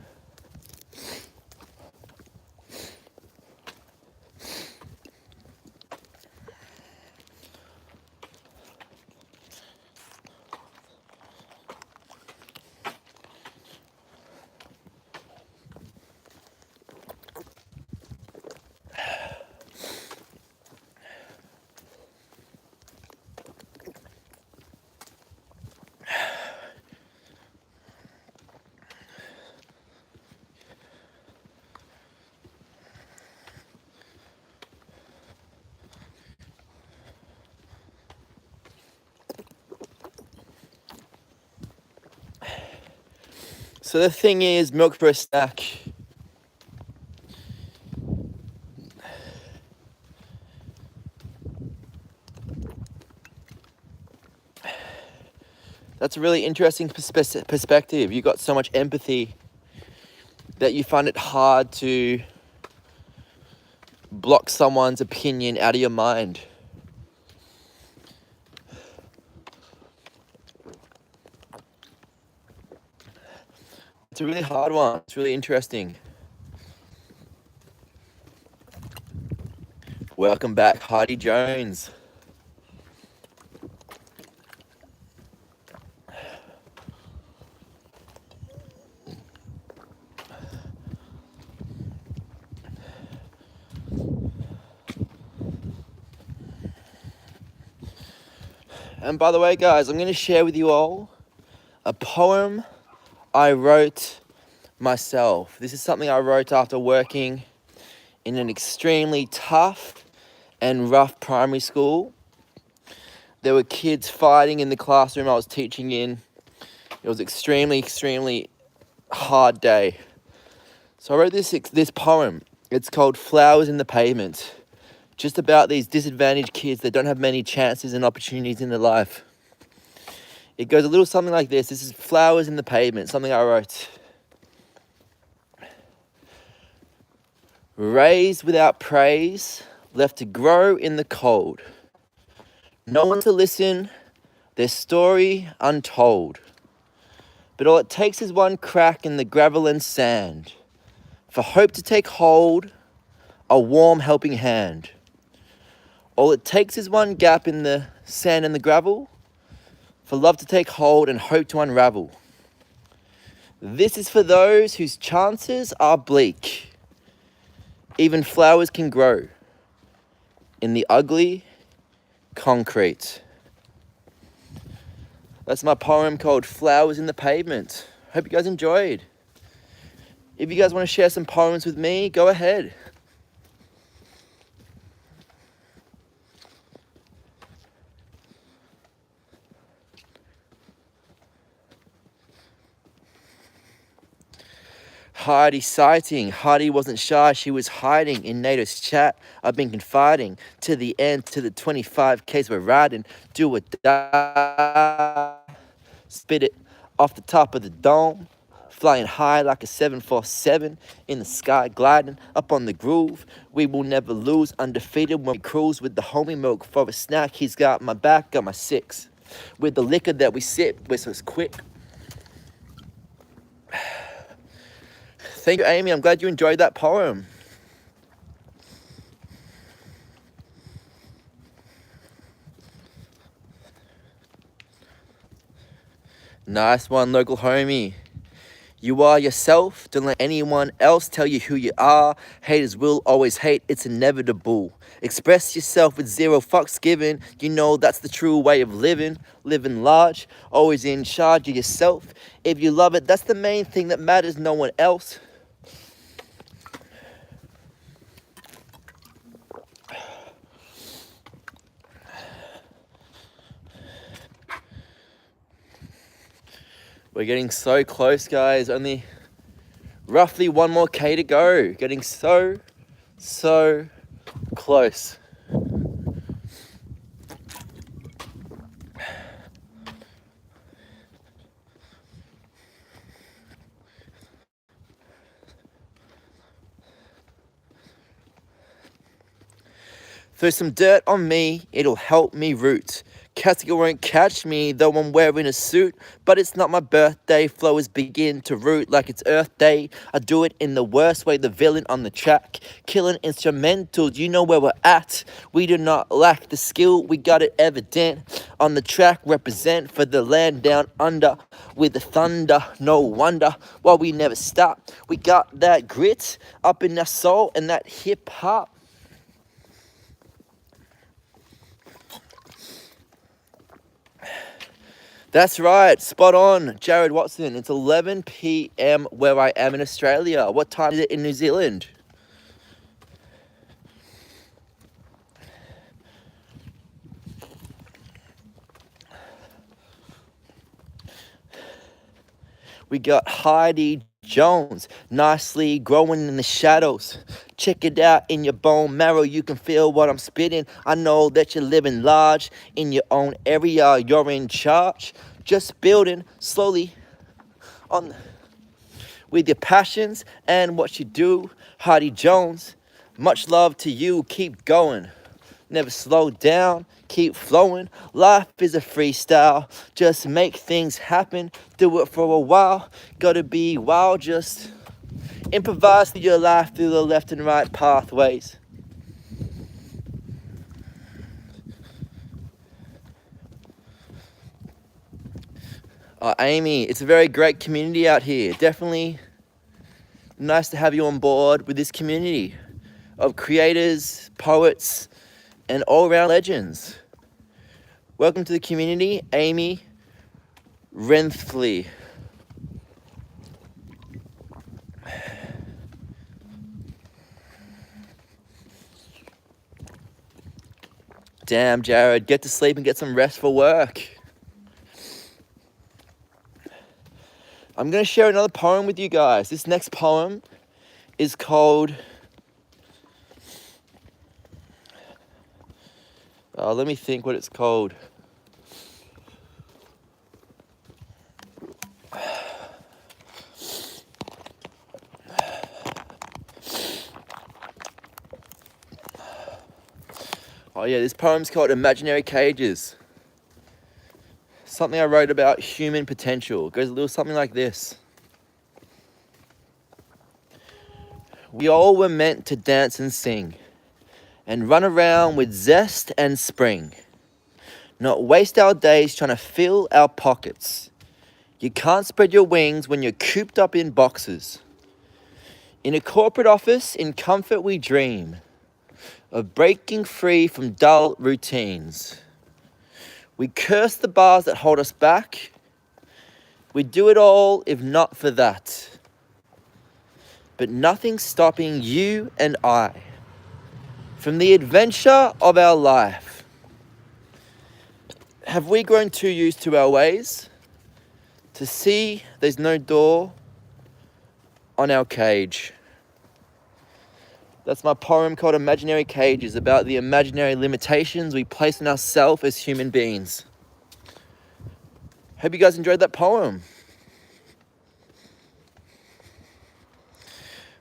So the thing is, milk for a snack. That's a really interesting perspective. You got so much empathy that you find it hard to block someone's opinion out of your mind. It's a really hard one. It's really interesting. Welcome back, Heidi Jones. And by the way, guys, I'm going to share with you all a poem I wrote myself. This is something I wrote after working in an extremely tough and rough primary school. There were kids fighting in the classroom I was teaching in. It was extremely hard day. So I wrote this poem. It's called Flowers in the Pavement. Just about these disadvantaged kids that don't have many chances and opportunities in their life. It goes a little something like this. This is Flowers in the Pavement, something I wrote. Raised without praise, left to grow in the cold. No one to listen, their story untold. But all it takes is one crack in the gravel and sand, for hope to take hold, a warm helping hand. All it takes is one gap in the sand and the gravel, for love to take hold and hope to unravel. This is for those whose chances are bleak. Even flowers can grow in the ugly concrete. That's my poem called Flowers in the Pavement. Hope you guys enjoyed. If you guys want to share some poems with me, go ahead. Heidi sighting. Heidi wasn't shy, she was hiding in NATO's chat. I've been confiding to the end, to the 25Ks we're riding. Do or die. Spit it off the top of the dome. Flying high like a 747 in the sky, gliding up on the groove. We will never lose, undefeated when we cruise with the homie milk for a snack. He's got my back, got my six. With the liquor that we sip, whistles quick. Thank you, Amy. I'm glad you enjoyed that poem. Nice one, local homie. You are yourself. Don't let anyone else tell you who you are. Haters will always hate. It's inevitable. Express yourself with zero fucks given. You know that's the true way of living. Living large. Always in charge of yourself. If you love it, that's the main thing that matters. No one else. We're getting so close, guys. Only roughly one more K to go. Getting so close. Throw some dirt on me, it'll help me root. Castigal won't catch me, though I'm wearing a suit. But it's not my birthday, flowers begin to root like it's Earth Day. I do it in the worst way, the villain on the track. Killing instrumentals, you know where we're at. We do not lack the skill, we got it evident. On the track, represent for the land down under. With the thunder, no wonder why we never stop. We got that grit up in our soul and that hip hop. That's right, spot on, Jared Watson. It's 11 p.m. where I am in Australia. What time is it in New Zealand? We got Heidi Jones, nicely growing in the shadows. Check it out in your bone marrow, you can feel what I'm spitting. I know that you're living large in your own area, you're in charge. Just building slowly on with your passions and what you do. Heidi Jones, much love to you, keep going. Never slow down, keep flowing. Life is a freestyle, just make things happen. Do it for a while, gotta be wild, just improvise through your life through the left and right pathways. Amy, it's a very great community out here. Definitely nice to have you on board with this community of creators, poets, and all-around legends. Welcome to the community, Amy Renfley. Damn, Jared, get to sleep and get some rest for work. I'm going to share another poem with you guys. This next poem is called... let me think what it's called. Oh yeah, this poem's called Imaginary Cages. Something I wrote about human potential. It goes a little something like this. We all were meant to dance and sing, and run around with zest and spring. Not waste our days trying to fill our pockets. You can't spread your wings when you're cooped up in boxes. In a corporate office, in comfort we dream of breaking free from dull routines. We curse the bars that hold us back. We'd do it all if not for that. But nothing's stopping you and I from the adventure of our life. Have we grown too used to our ways to see there's no door on our cage? That's my poem called Imaginary Cages, about the imaginary limitations we place on ourselves as human beings. Hope you guys enjoyed that poem.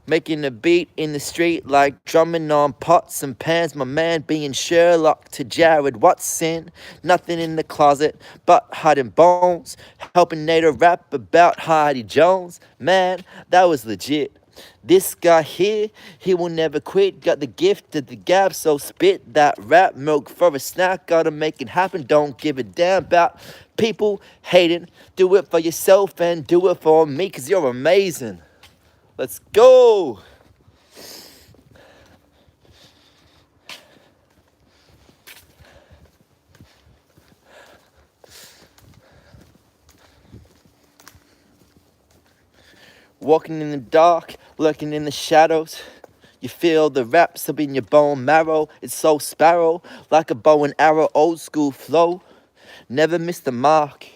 Making a beat in the street like drumming on pots and pans. My man being Sherlock to Jared Watson. Nothing in the closet but hiding bones. Helping Nader rap about Heidi Jones. Man, that was legit. This guy here, he will never quit. Got the gift of the gab, so spit that rap. Milk for a snack, gotta make it happen. Don't give a damn about people hating. Do it for yourself and do it for me, cause you're amazing. Let's go! Walking in the dark, lurking in the shadows. You feel the raps up in your bone marrow. It's so sparrow, like a bow and arrow, old school flow. Never miss the mark.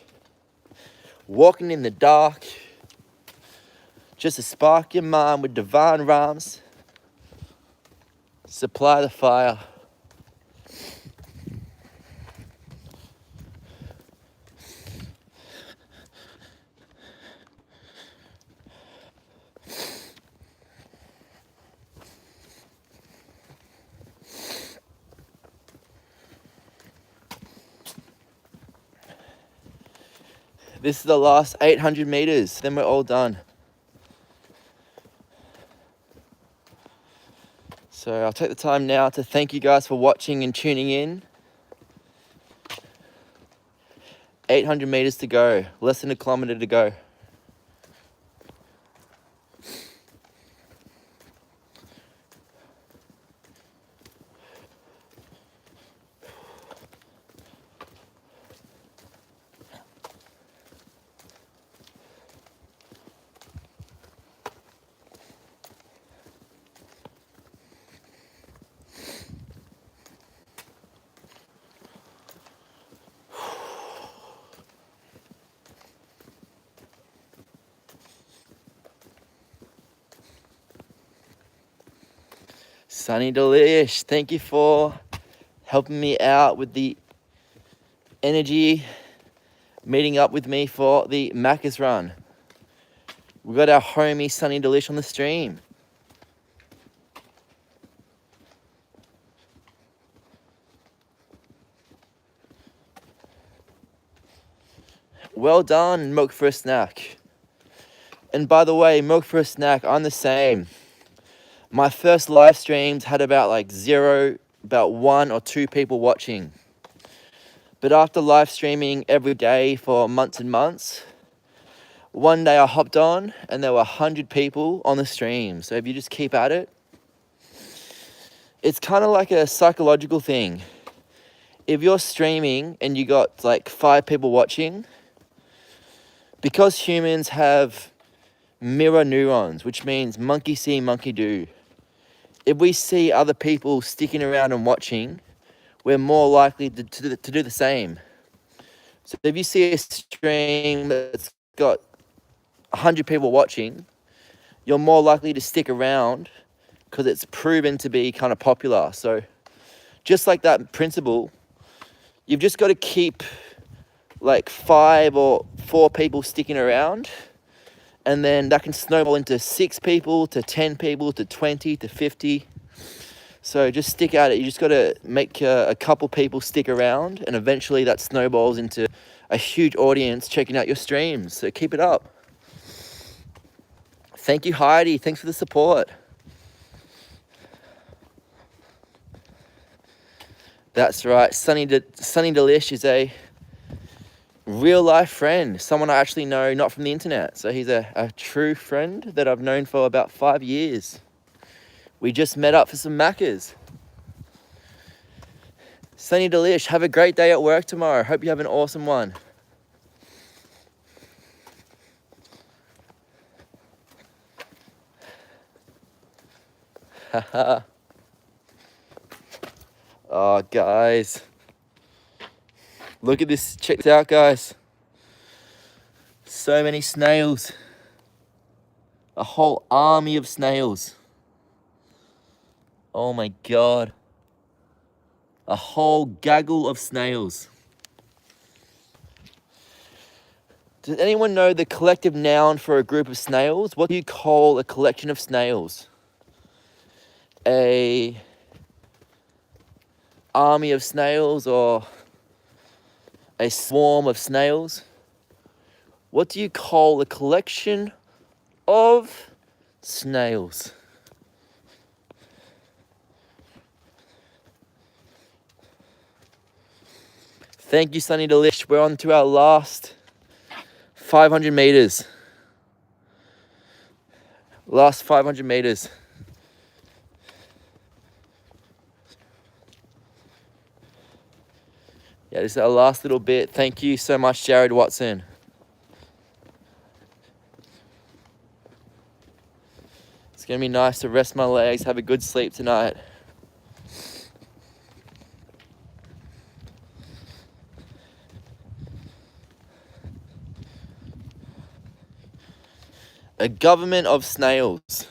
Walking in the dark, just to spark your mind with divine rhymes. Supply the fire. This is the last 800 meters, then we're all done. So I'll take the time now to thank you guys for watching and tuning in. 800 meters to go, less than a kilometer to go. Sunny Delish, thank you for helping me out with the energy, meeting up with me for the Macca's run. We got our homie Sunny Delish on the stream. Well done, Milk for a Snack. And by the way, Milk for a Snack, I'm the same. My first live streams had about one or two people watching. But after live streaming every day for months and months, one day I hopped on and there were 100 people on the stream. So if you just keep at it, it's kind of like a psychological thing. If you're streaming and you got like 5 people watching, because humans have mirror neurons, which means monkey see, monkey do. If we see other people sticking around and watching, we're more likely to do the same. So if you see a stream that's got 100 people watching, you're more likely to stick around because it's proven to be kind of popular. So just like that principle, you've just got to keep like 5 or 4 people sticking around, and then that can snowball into 6 people, to 10 people, to 20, to 50. So just stick at it. You just got to make a couple people stick around, and eventually that snowballs into a huge audience checking out your streams. So keep it up. Thank you, Heidi. Thanks for the support. That's right. Sunny Delish is a real life friend, someone I actually know, not from the internet. So he's a true friend that I've known for about 5 years. We just met up for some Maccas. Sunny Delish, have a great day at work tomorrow. Hope you have an awesome one. Haha. Oh, guys. Look at this. Check this out, guys. So many snails. A whole army of snails. Oh my God. A whole gaggle of snails. Does anyone know the collective noun for a group of snails? What do you call a collection of snails? A army of snails or a swarm of snails? What do you call a collection of snails? Thank you, Sunny Delish. We're on to our last 500 meters. Last 500 meters. Yeah, this is our last little bit. Thank you so much, Jared Watson. It's going to be nice to rest my legs, have a good sleep tonight. A government of snails.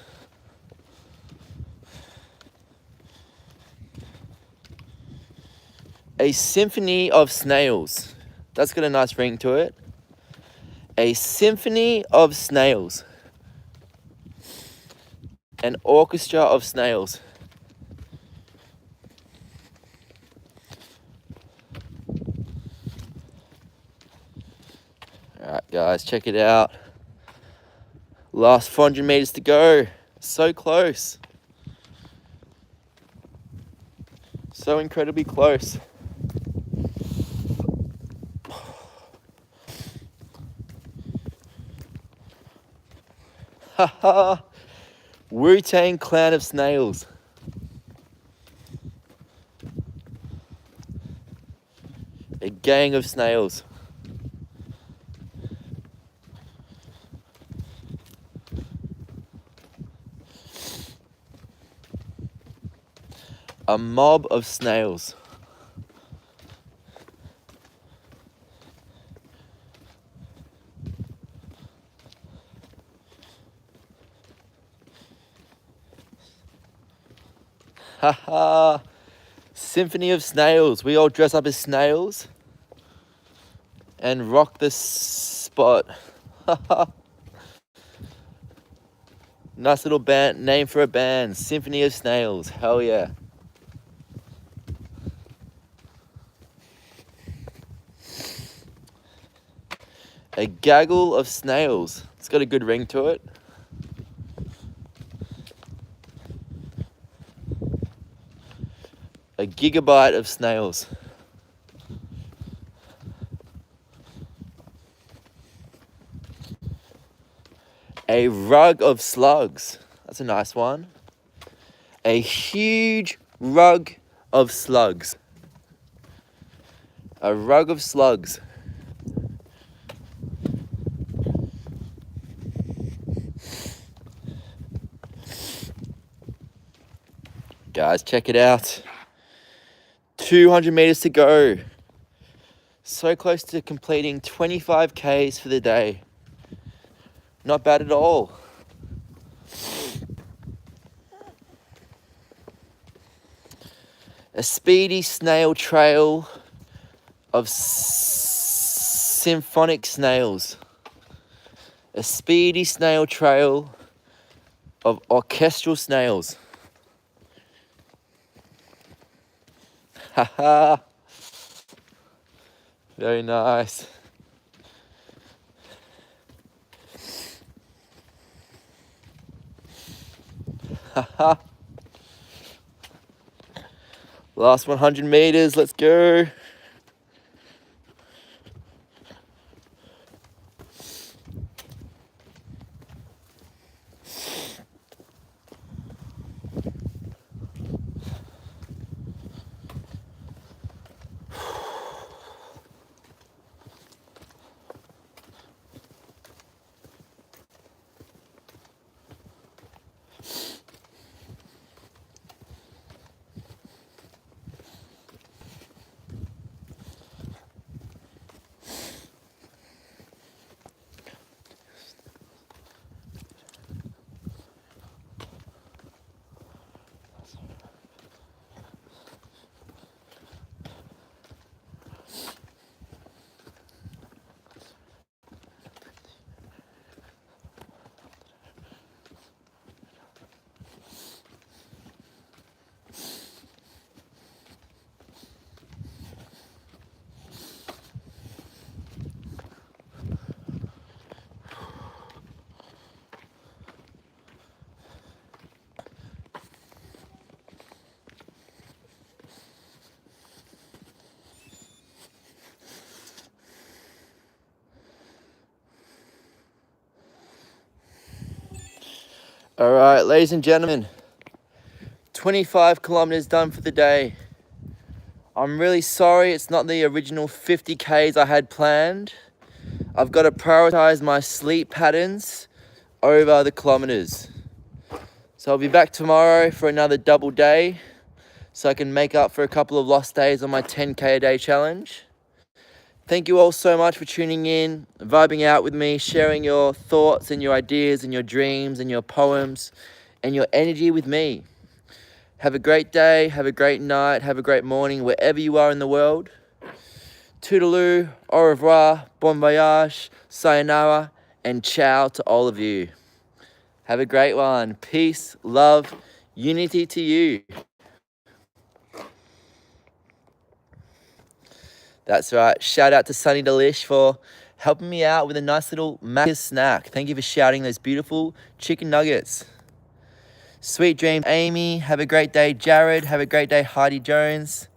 A symphony of snails. That's got a nice ring to it. A symphony of snails. An orchestra of snails. Alright guys, check it out. Last 400 meters to go. So close. So incredibly close. Haha. Wu-Tang Clan of snails. A gang of snails. A mob of snails. Haha. Symphony of snails. We all dress up as snails and rock the spot. Haha. Nice little band name for a band. Symphony of Snails. Hell yeah. A gaggle of snails. It's got a good ring to it. A gigabyte of snails. A rug of slugs. That's a nice one. A huge rug of slugs. A rug of slugs. Guys, check it out. 200 meters to go. So close to completing 25 Ks for the day. Not bad at all. A speedy snail trail of symphonic snails. A speedy snail trail of orchestral snails. Haha. Very nice. Haha. Last 100 meters, let's go. All right, ladies and gentlemen, 25 kilometers done for the day. I'm really sorry it's not the original 50 Ks I had planned. I've got to prioritize my sleep patterns over the kilometers. So I'll be back tomorrow for another double day so I can make up for a couple of lost days on my 10K a day challenge. Thank you all so much for tuning in, vibing out with me, sharing your thoughts and your ideas and your dreams and your poems and your energy with me. Have a great day, have a great night, have a great morning, wherever you are in the world. Toodaloo, au revoir, bon voyage, sayonara, and ciao to all of you. Have a great one. Peace, love, unity to you. That's right. Shout out to Sunny Delish for helping me out with a nice little Macca's snack. Thank you for shouting those beautiful chicken nuggets. Sweet dreams, Amy. Have a great day, Jared. Have a great day, Heidi Jones.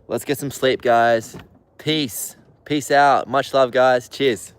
Let's get some sleep, guys. Peace. Peace out. Much love, guys. Cheers.